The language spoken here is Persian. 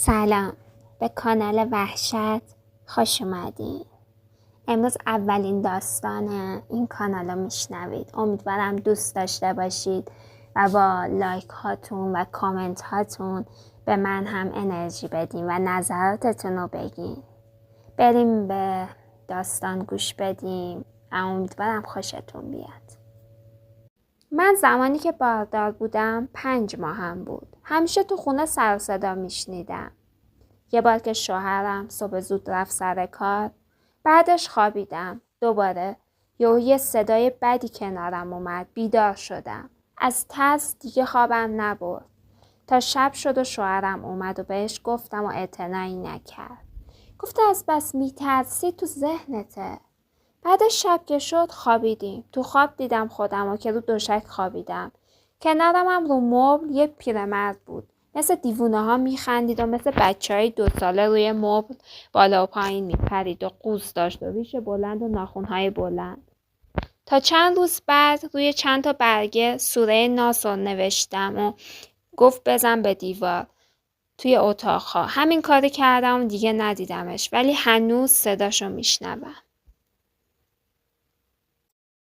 سلام به کانال وحشت خوش اومدین. امروز اولین داستان این کانال رو میشنوید. امیدوارم دوست داشته باشید و با لایک هاتون و کامنت هاتون به من هم انرژی بدین و نظراتتون رو بگین. بریم به داستان گوش بدیم. امیدوارم خوشتون بیاد. من زمانی که باردار بودم 5 ماهم بود. همیشه تو خونه سر و صدا میشنیدم. یه بار که شوهرم صبح زود رفت سر کار، بعدش خوابیدم. دوباره یه صدای بدی کنارم اومد. بیدار شدم. از ترس دیگه خوابم نبرد. تا شب شد و شوهرم اومد و بهش گفتم و اعتنایی نکرد. گفته از بس میترسی تو ذهنته. بعد شب که شد خوابیدیم. تو خواب دیدم خودم و که رو دوشک خوابیدم. کنارم هم رو مبل یه پیرمرد بود. مثل دیوونه ها میخندید و مثل بچه 2 ساله روی مبل بالا و پایین میپرید و قوس داشت و ریش بلند و ناخنهای بلند. تا چند روز بعد روی چند تا برگه سوره ناس رو نوشتم و گفت بزن به دیوار توی اتاقها. همین کاری کردم و دیگه ندیدمش، ولی هنوز صداشو میشنوم.